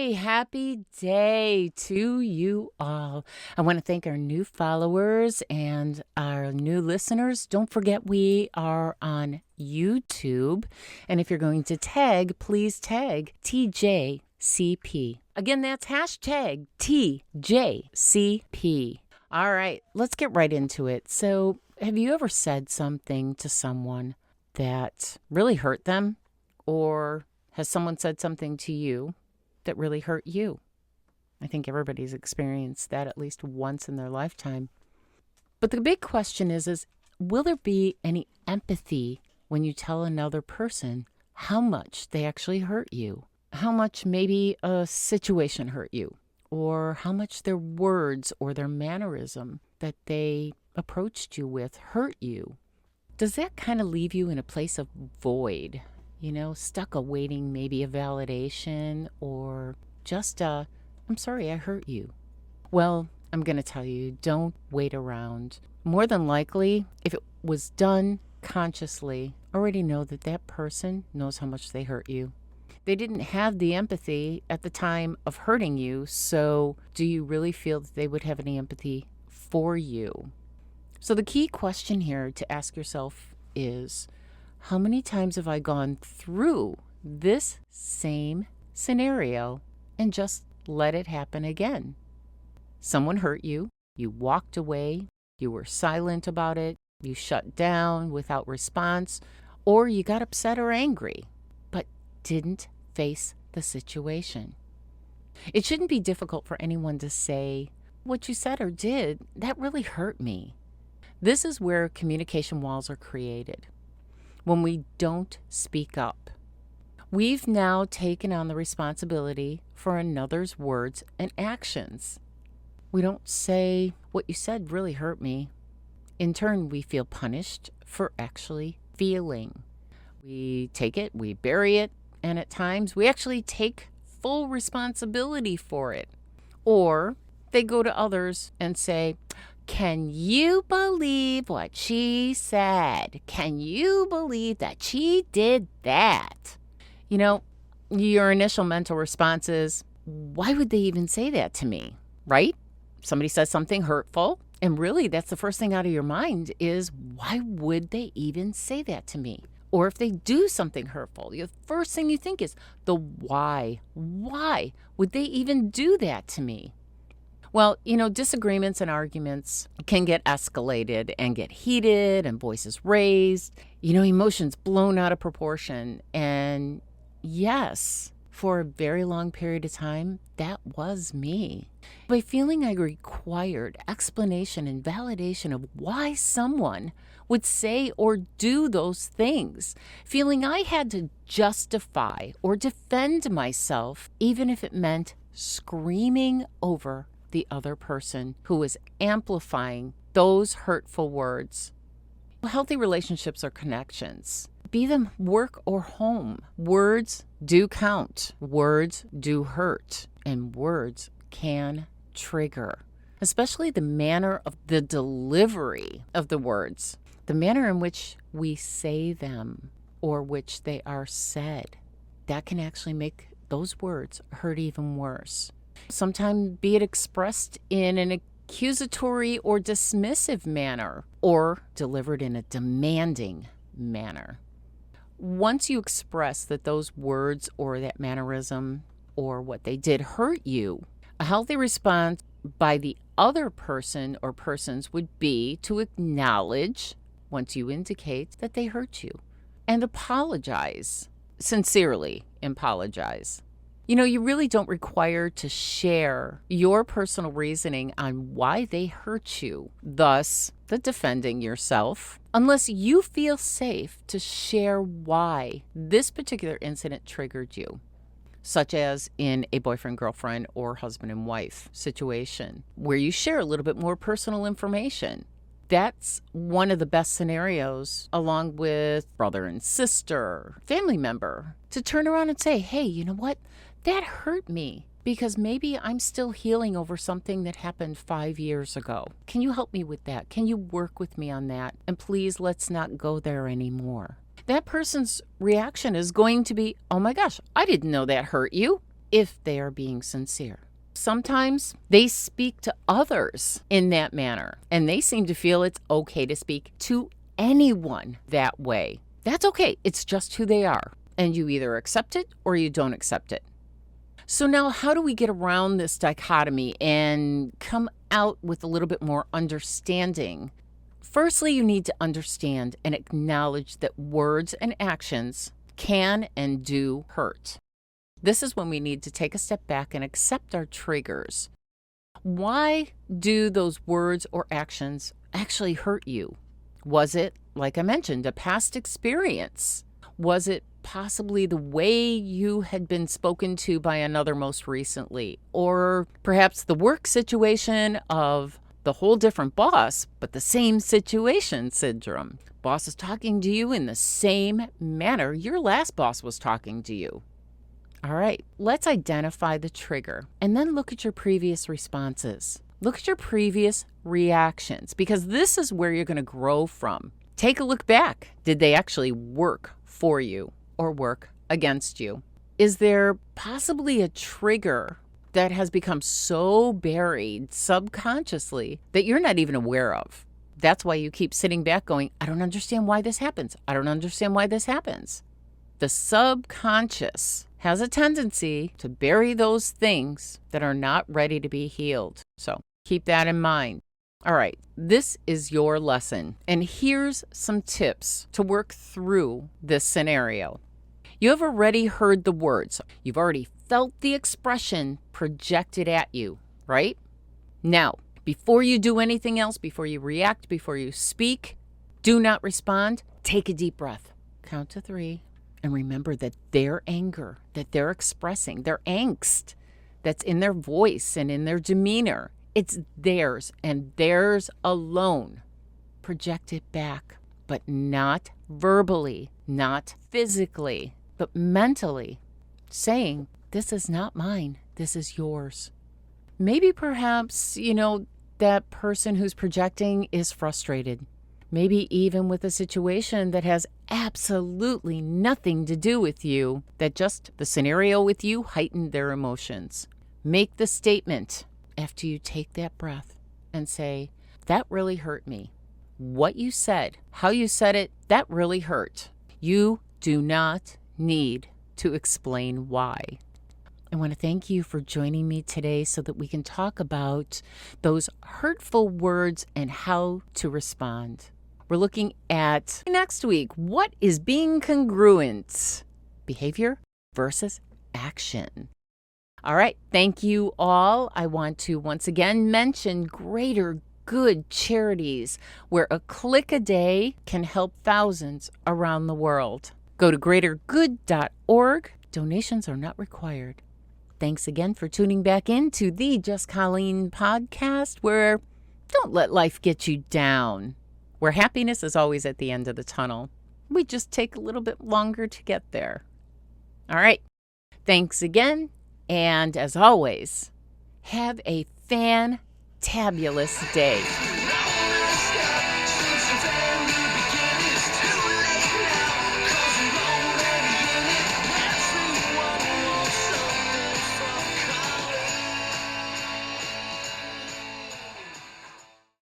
Happy day to you all. I want to thank our new followers and our new listeners. Don't forget we are on YouTube. And if you're going to tag, please tag TJCP. Again, that's hashtag TJCP. All right, let's get right into it. So, have you ever said something to someone that really hurt them? Or has someone said something to you that really hurt you? I think everybody's experienced that at least once in their lifetime. But the big question is will there be any empathy when you tell another person how much they actually hurt you? How much maybe a situation hurt you? Or how much their words or their mannerism that they approached you with hurt you? Does that kind of leave you in a place of void? Stuck awaiting maybe a validation or just I'm sorry I hurt you. Well, I'm going to tell you, don't wait around. More than likely, if it was done consciously, already know that that person knows how much they hurt you. They didn't have the empathy at the time of hurting you, so do you really feel that they would have any empathy for you? So the key question here to ask yourself is, how many times have I gone through this same scenario and just let it happen again? Someone hurt you, you walked away, you were silent about it, you shut down without response, or you got upset or angry, but didn't face the situation. It shouldn't be difficult for anyone to say, what you said or did, that really hurt me. This is where communication walls are created. When we don't speak up. We've now taken on the responsibility for another's words and actions. We don't say, what you said really hurt me. In turn, we feel punished for actually feeling. We take it, we bury it, and at times we actually take full responsibility for it. Or they go to others and say, can you believe what she said? Can you believe that she did that? Your initial mental response is, why would they even say that to me, right? Somebody says something hurtful, and really that's the first thing out of your mind is, why would they even say that to me? Or if they do something hurtful, the first thing you think is the why. Why would they even do that to me? Well, disagreements and arguments can get escalated and get heated and voices raised, emotions blown out of proportion. And yes, for a very long period of time, that was me. By feeling I required explanation and validation of why someone would say or do those things, feeling I had to justify or defend myself, even if it meant screaming over the other person who was amplifying those hurtful words. Healthy relationships are connections. Be them work or home. Words do count. Words do hurt. And words can trigger. Especially the manner of the delivery of the words. The manner in which we say them or which they are said. That can actually make those words hurt even worse. Sometimes be it expressed in an accusatory or dismissive manner or delivered in a demanding manner. Once you express that those words or that mannerism or what they did hurt you, a healthy response by the other person or persons would be to acknowledge, once you indicate that they hurt you, and apologize, sincerely apologize. You really don't require to share your personal reasoning on why they hurt you, thus the defending yourself, unless you feel safe to share why this particular incident triggered you, such as in a boyfriend-girlfriend or husband and wife situation, where you share a little bit more personal information. That's one of the best scenarios, along with brother and sister, family member, to turn around and say, hey, you know what? That hurt me because maybe I'm still healing over something that happened 5 years ago. Can you help me with that? Can you work with me on that? And please, let's not go there anymore. That person's reaction is going to be, oh my gosh, I didn't know that hurt you. if they are being sincere. Sometimes they speak to others in that manner, and they seem to feel it's okay to speak to anyone that way. That's okay. It's just who they are, and you either accept it or you don't accept it. So now, how do we get around this dichotomy and come out with a little bit more understanding? Firstly, you need to understand and acknowledge that words and actions can and do hurt. This is when we need to take a step back and accept our triggers. Why do those words or actions actually hurt you? Was it, like I mentioned, a past experience? Was it possibly the way you had been spoken to by another most recently? Or perhaps the work situation of the whole different boss, but the same situation syndrome? Boss is talking to you in the same manner your last boss was talking to you. All right, let's identify the trigger and then look at your previous responses. Look at your previous reactions, because this is where you're going to grow from. Take a look back. Did they actually work for you or work against you? Is there possibly a trigger that has become so buried subconsciously that you're not even aware of? That's why you keep sitting back going, I don't understand why this happens. I don't understand why this happens. The subconscious has a tendency to bury those things that are not ready to be healed. So keep that in mind. All right, this is your lesson. And here's some tips to work through this scenario. You have already heard the words. You've already felt the expression projected at you, right? Now, before you do anything else, before you react, before you speak, do not respond. Take a deep breath. Count to 3. And remember that their anger, that they're expressing, their angst that's in their voice and in their demeanor, it's theirs and theirs alone. Project it back, but not verbally, not physically, but mentally, saying, this is not mine, this is yours. Maybe perhaps, that person who's projecting is frustrated. Maybe even with a situation that has absolutely nothing to do with you, that just the scenario with you heightened their emotions. Make the statement after you take that breath and say, that really hurt me. What you said, how you said it, that really hurt. You do not need to explain why. I want to thank you for joining me today so that we can talk about those hurtful words and how to respond. We're looking at next week, what is being congruent? Behavior versus action. All right, thank you all. I want to once again mention Greater Good Charities, where a click a day can help thousands around the world. Go to greatergood.org. Donations are not required. Thanks again for tuning back in to the Just Colleen Podcast, where don't let life get you down, where happiness is always at the end of the tunnel. We just take a little bit longer to get there. All right. Thanks again. And as always, have a fantabulous day.